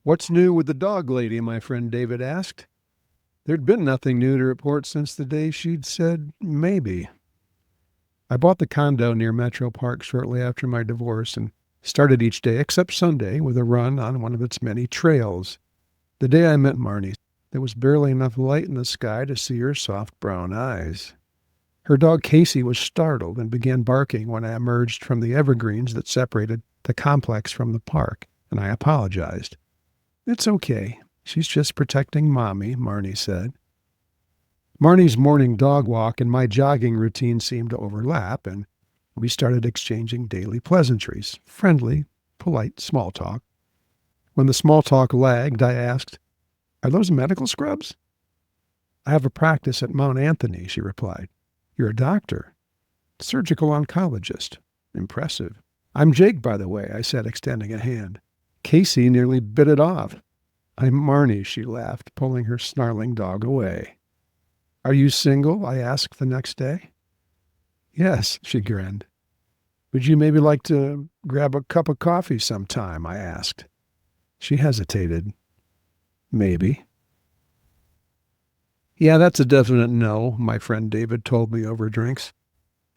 "What's new with the dog lady?" my friend David asked. There'd been nothing new to report since the day she'd said maybe. I bought the condo near Metro Park shortly after my divorce and started each day, except Sunday, with a run on one of its many trails. The day I met Marnie, there was barely enough light in the sky to see her soft brown eyes. Her dog Casey was startled and began barking when I emerged from the evergreens that separated the complex from the park, and I apologized. "It's okay. She's just protecting Mommy," Marnie said. Marnie's morning dog walk and my jogging routine seemed to overlap, and we started exchanging daily pleasantries, friendly, polite small talk. When the small talk lagged, I asked, "Are those medical scrubs?" "I have a practice at Mount Anthony," she replied. "You're a doctor?" "Surgical oncologist." "Impressive." "I'm Jake, by the way," I said, extending a hand. Casey nearly bit it off. "I'm Marnie," she laughed, pulling her snarling dog away. "Are you single?" I asked the next day. "Yes," she grinned. "Would you maybe like to grab a cup of coffee sometime?" I asked. She hesitated. "Maybe." "Yeah, that's a definite no," my friend David told me over drinks.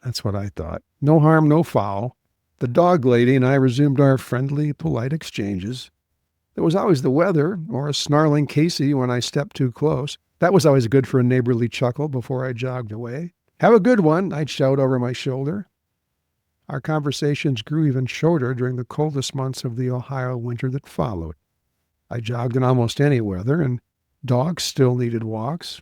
That's what I thought. No harm, no foul. The dog lady and I resumed our friendly, polite exchanges. There was always the weather, or a snarling Casey when I stepped too close. That was always good for a neighborly chuckle before I jogged away. "Have a good one," I'd shout over my shoulder. Our conversations grew even shorter during the coldest months of the Ohio winter that followed. I jogged in almost any weather, and dogs still needed walks.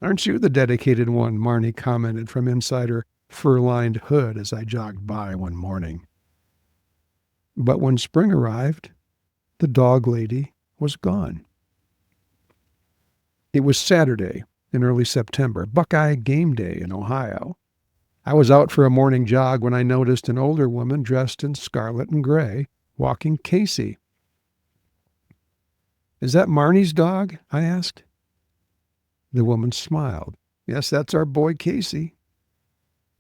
"Aren't you the dedicated one?" Marnie commented from inside her fur-lined hood as I jogged by one morning. But when spring arrived, the dog lady was gone. It was Saturday in early September, Buckeye Game Day in Ohio. I was out for a morning jog when I noticed an older woman dressed in scarlet and gray walking Casey. "Is that Marnie's dog?" I asked. The woman smiled. "Yes, that's our boy Casey."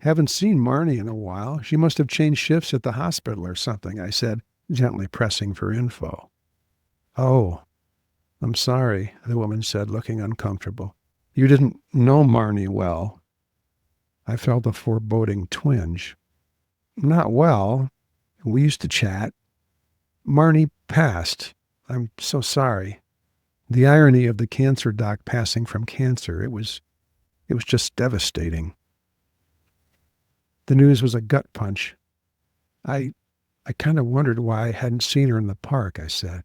"Haven't seen Marnie in a while. She must have changed shifts at the hospital or something," I said, gently pressing for info. "Oh, I'm sorry," the woman said, looking uncomfortable. "You didn't know Marnie well." I felt a foreboding twinge. "Not well. We used to chat. Marnie passed. I'm so sorry." The irony of the cancer doc passing from cancer, it was just devastating. The news was a gut punch. I kind of wondered why I hadn't seen her in the park," I said.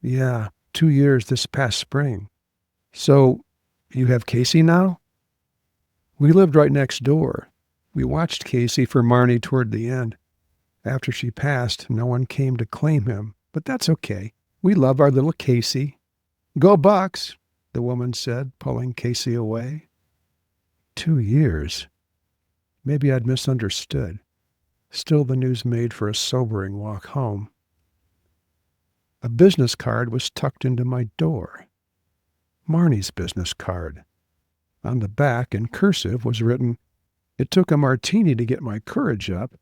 "Yeah, 2 years this past spring." "So, you have Casey now?" "We lived right next door. We watched Casey for Marnie toward the end. After she passed, no one came to claim him, but that's okay. We love our little Casey." "Go Bucks," the woman said, pulling Casey away. 2 years. Maybe I'd misunderstood. Still, the news made for a sobering walk home. A business card was tucked into my door. Marnie's business card. On the back, in cursive, was written, "It took a martini to get my courage up,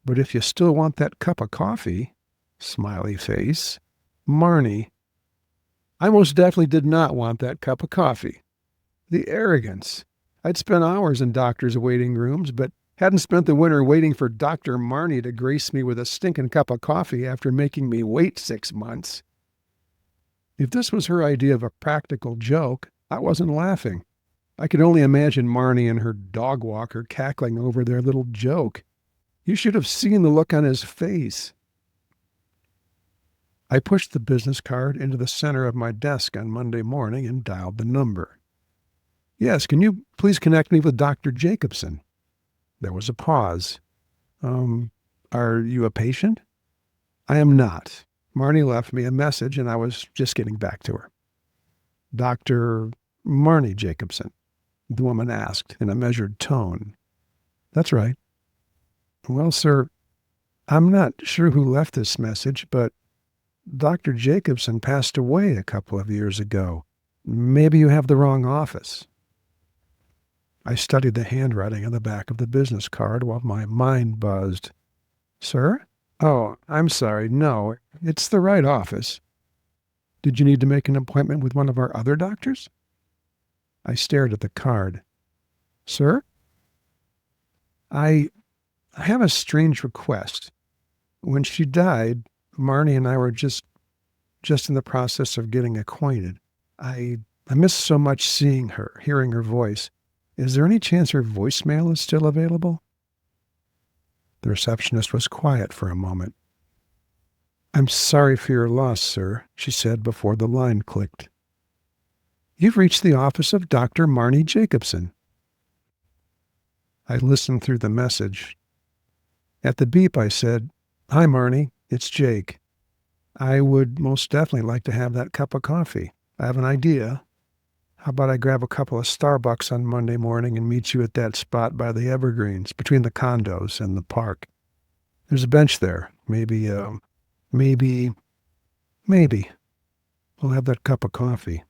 but if you still want that cup of coffee," smiley face, "Marnie." I most definitely did not want that cup of coffee. The arrogance. I'd spent hours in doctors' waiting rooms, but hadn't spent the winter waiting for Dr. Marnie to grace me with a stinking cup of coffee after making me wait 6 months. If this was her idea of a practical joke, I wasn't laughing. I could only imagine Marnie and her dog walker cackling over their little joke. You should have seen the look on his face. I pushed the business card into the center of my desk on Monday morning and dialed the number. "Yes, can you please connect me with Dr. Jacobson?" There was a pause. Are you a patient?" "I am not. Marnie left me a message and I was just getting back to her." "Dr. Marnie Jacobson?" the woman asked in a measured tone. "That's right." "Well, sir, I'm not sure who left this message, but Dr. Jacobson passed away a couple of years ago. Maybe you have the wrong office." I studied the handwriting on the back of the business card while my mind buzzed. "Sir? Oh, I'm sorry. No, it's the right office." Did you need to make an appointment with one of our other doctors? I stared at the card. Sir? I have a strange request. When she died, Marnie and I were just in the process of getting acquainted. I miss so much seeing her, hearing her voice. Is there any chance her voicemail is still available? The receptionist was quiet for a moment. I'm sorry for your loss, sir, she said before the line clicked. You've reached the office of Dr. Marnie Jacobson. I listened through the message. At the beep, I said, Hi, Marnie, it's Jake. I would most definitely like to have that cup of coffee. I have an idea. How about I grab a couple of Starbucks on Monday morning and meet you at that spot by the evergreens, between the condos and the park? There's a bench there. Maybe we'll have that cup of coffee.